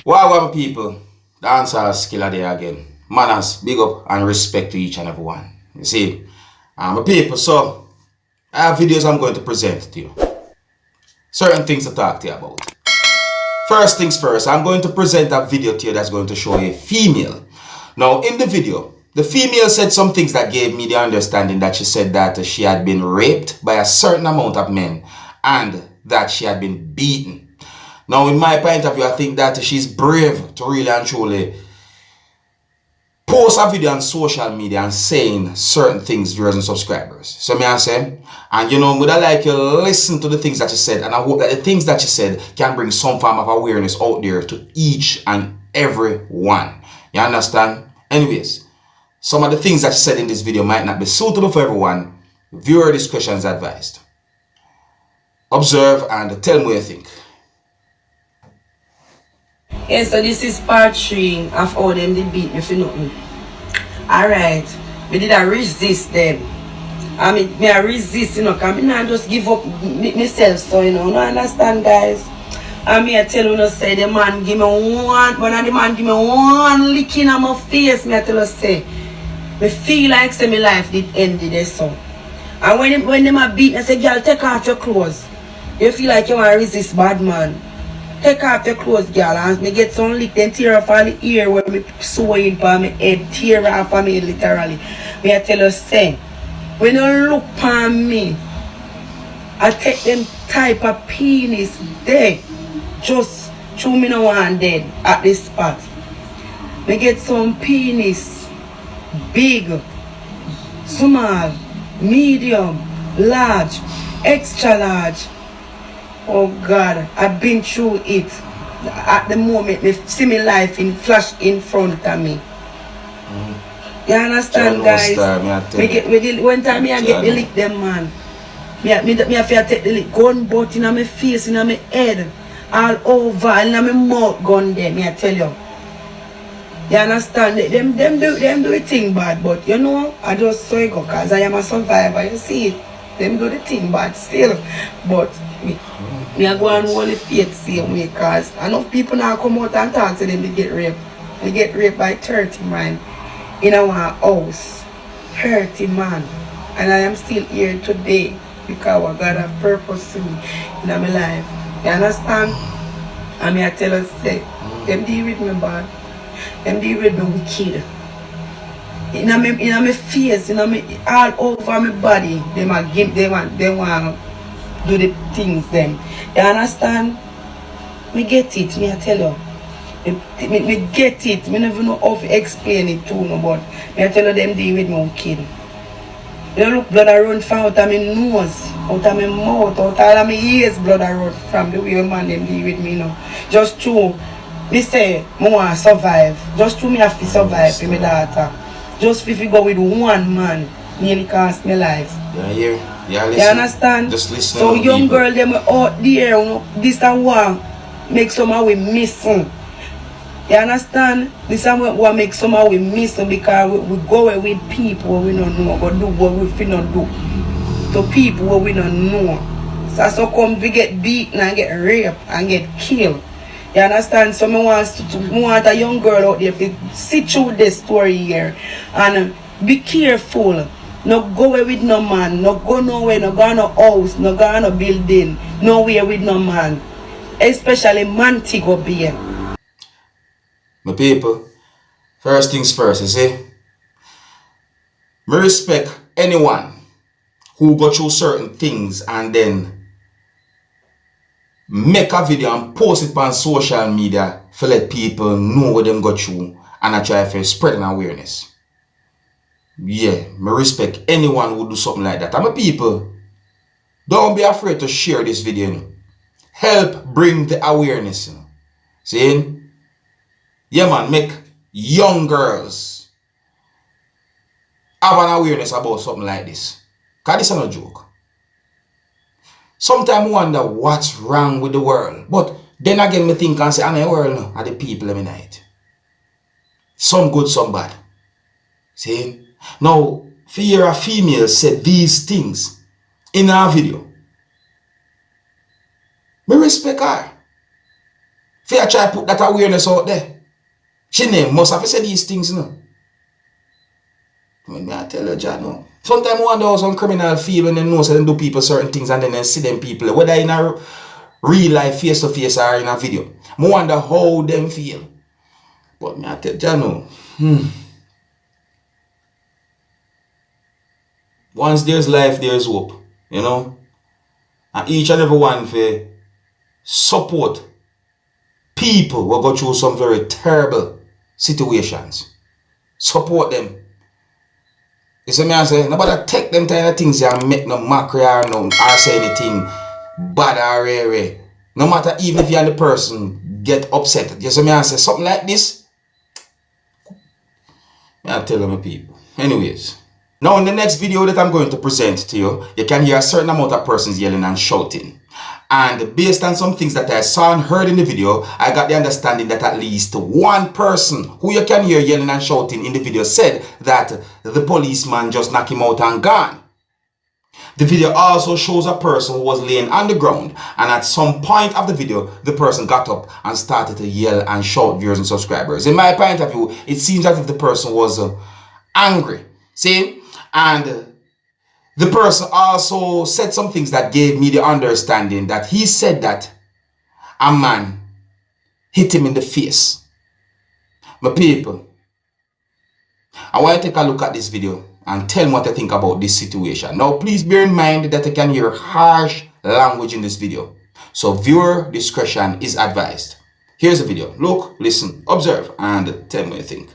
Welcome people, Dancehall skilla there again. Manners, big up and respect to each and every one. You see, I'm a people, so I have videos I'm going to present to you. Certain things to talk to you about. First things first, I'm going to present a video to you that's going to show a female. Now in the video, the female said some things that gave me the understanding that she said that she had been raped by a certain amount of men and that she had been beaten. Now, in my point of view, I think that she's brave to really and truly post a video on social media and saying certain things, viewers and subscribers. So me I say, and you know, would I like you listen to the things that she said, and I hope that the things that she said can bring some form of awareness out there to each and every one. You understand? Anyways, some of the things that she said in this video might not be suitable for everyone. Viewer discretion is advised. Observe and tell me what you think. Yeah, so this is part 3 of how them they beat me for nothing. Alright, we did I resist them. I mean, I resist, you know, because I not just give up myself, so you know, understand guys. I mean, I tell you, say the man give me one licking on my face, me I tell you, say, me feel like say my life did end there, so. And when them a beat me, I say, girl, take off your clothes. You feel like you want to resist bad man. Take off your clothes, girl, and me get some lick, then tear off all the ear where me sewing for my head, tear off for me literally. Me I tell you, say, when you look on me, I take them type of penis there, just through me no one dead at this spot. Me get some penis, big, small, medium, large, extra large. Oh God, I've been through it. At the moment, me see my life in flash in front of me. You understand, guys? One time I get the lick them man. Me have to take the lick gun butt in my face, in my head, all over, in my mouth gun there, me I tell you. You understand? Them do the thing bad, but you know, I just saw it go because I am a survivor, you see it. Them do the thing bad still. But me I go and hold the faith same way because enough people now come out and talk to them they get raped. They get raped by 30 man in our house. 30 man. And I am still here today because God has purpose to me in my life. You understand? And me I tell us say, them deal with me bad. Them deal with me wicked. In my face, all over my body, they want do the things them. You understand? Me get it, me I tell you. Me get it. Me never know how to explain it to no, but me I tell you them deal with me kid. You look blood a run from out of my nose, out of my mouth, out of my ears blood a run from the way man them deal with me, you know. Just true. Me say I want to survive. Just true me have to survive for my daughter. Just if you go with one man, nearly cost my life. Yeah, listen. You understand? Just listen. So young people. Girl them out there, you know, this and what make somehow we missing. You understand? This and what make somehow we missing because we go away with people we don't know, but do what we feel not do. To people we don't know. So come we get beaten and get raped and get killed. You understand? So I want a young girl out there to sit through this story here and be careful. No go away with no man, no go nowhere, no go no house, no go no building, nowhere with no man. Especially man to go be. My people, first things first, you see. Me respect anyone who go through certain things and then make a video and post it on social media to let people know what them go through and I try to spread an awareness. Yeah, me respect anyone who do something like that. And my people, don't be afraid to share this video. You know. Help bring the awareness. You know. See? Yeah man, make young girls have an awareness about something like this. Because this is not a joke. Sometimes I wonder what's wrong with the world. But then again, I think and say, I'm the world are the people in it. Some good, some bad. See? Now, for a female said these things in our video. Me respect her. Fear try put that awareness out there. She name must have said these things, you know. I tell you, John, no. Sometimes I wonder how some criminal feel when they know so they do people certain things and then they see them people, whether in a real life, face to face or in a video. I wonder how them feel. But I tell you, John, no. Once there's life, there's hope, you know. And each and every one for support people who go through some very terrible situations. Support them. You see me I say, nobody take them kind of things and make no mockery or say anything bad or rare. No matter even if you and the person get upset. You see me I say, something like this. I tell them people. Anyways. Now in the next video that I'm going to present to you, you can hear a certain amount of persons yelling and shouting. And based on some things that I saw and heard in the video, I got the understanding that at least one person who you can hear yelling and shouting in the video said that the policeman just knocked him out and gone. The video also shows a person who was laying on the ground, and at some point of the video, the person got up and started to yell and shout, viewers and subscribers. In my point of view, it seems as if the person was angry. See? And the person also said some things that gave me the understanding that he said that a man hit him in the face. My people, I want to take a look at this video and tell me what I think about this situation. Now, please bear in mind that I can hear harsh language in this video. So viewer discretion is advised. Here's the video. Look, listen, observe, and tell me what you think.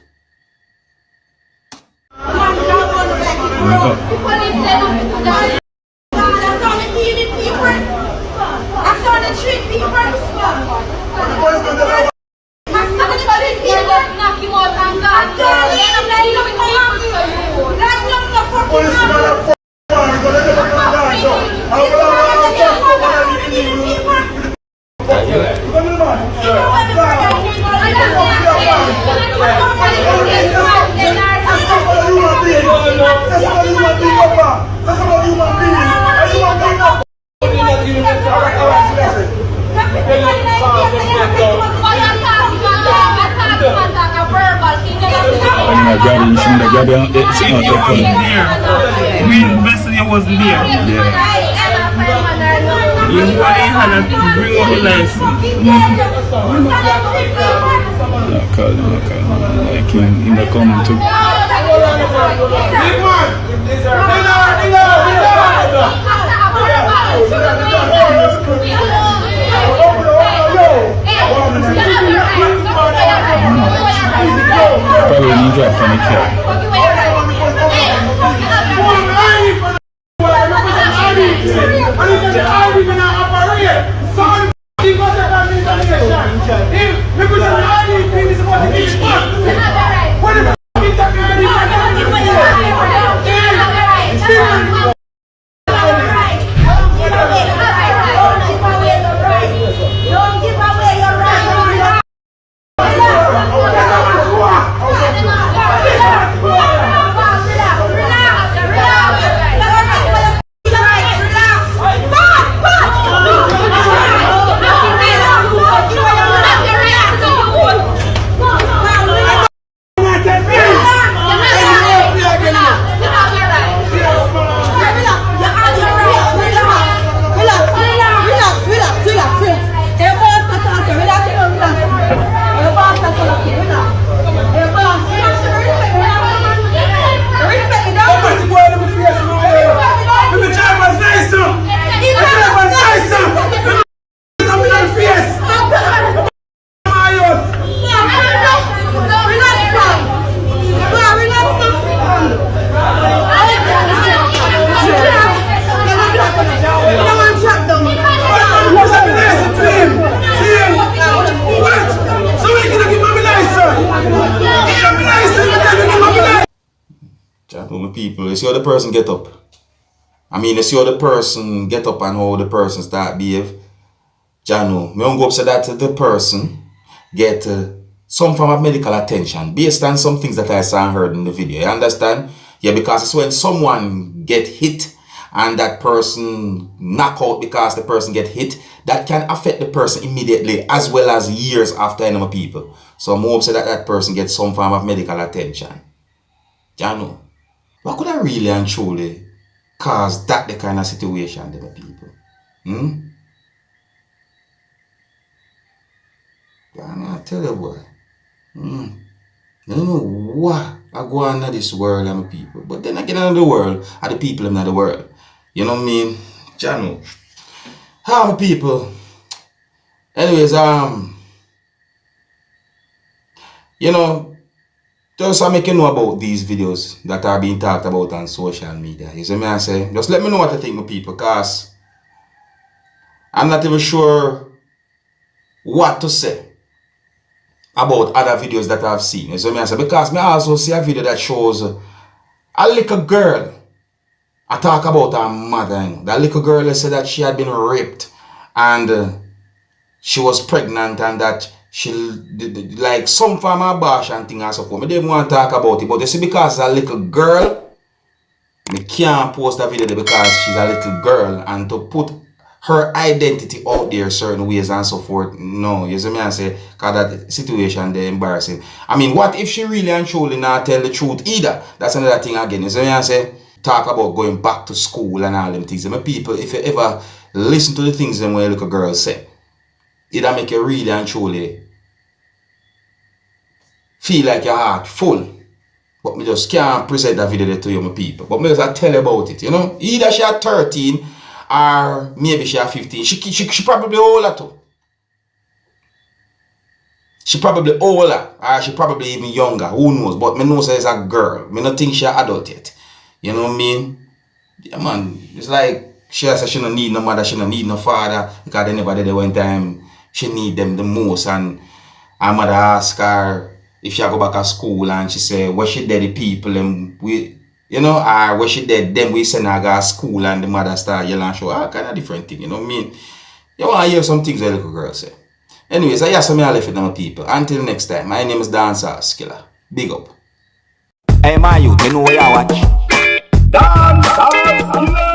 Messenger wasn't there. You had to bring up the license. Like in the comment too. Probably when you drop on the car. People, you see how the person get up. I mean, you see how the person get up and how the person start behave. Jano, me don't go up so that the person get some form of medical attention based on some things that I saw and heard in the video. You understand? Yeah, because it's when someone get hit and that person knock out because the person get hit, that can affect the person immediately as well as years after any people. So I'm hope say that that person gets some form of medical attention. You know, what could I really and truly cause that the kind of situation to the people? I tell you what. I don't know what I go on in this world and the people. But then again in the world are the people in the world. You know what I mean? Channel. How my people? Anyways, you know, just to make you know about these videos that are being talked about on social media. You see me I say? Just let me know what you think, my people, because I'm not even sure what to say about other videos that I've seen. You see me I say? Because I also see a video that shows a little girl. I talk about her mother. You know. That little girl said that she had been raped and she was pregnant and that she like some form of abortion thing and so forth. I didn't want to talk about it, but you see, because a little girl, I can't post that video because she's a little girl, and to put her identity out there certain ways and so forth. No, you see me I say, because that situation they're embarrassing. I mean, what if she really and truly not tell the truth either? That's another thing again. You see me I say, talk about going back to school and all them things. My people, if you ever listen to the things them when little girls say, it'll make you really and truly feel like your heart full. But me just can't present that video to you, my people. But me just tell you about it, you know. Either she at 13 or maybe she at 15. She probably older too. She probably older or she probably even younger. Who knows? But me know she's a girl. Me not think she an adult yet. You know what I mean? Yeah, man. It's like she said she don't need no mother, she don't need no father, because they never did it one time. She need them the most, and her mother ask her if she go back to school, and she say where she dead the people and we, you know, or where she dead them we send her go to school, and the mother start yelling and show all kind of different thing. You know what I mean? You want to hear some things that little girl say. Anyways, I hear some I left it my people. Until next time, my name is Dancehall Skilla. Big up. Hey, my youth, you know what you watch? Dancehall Skilla.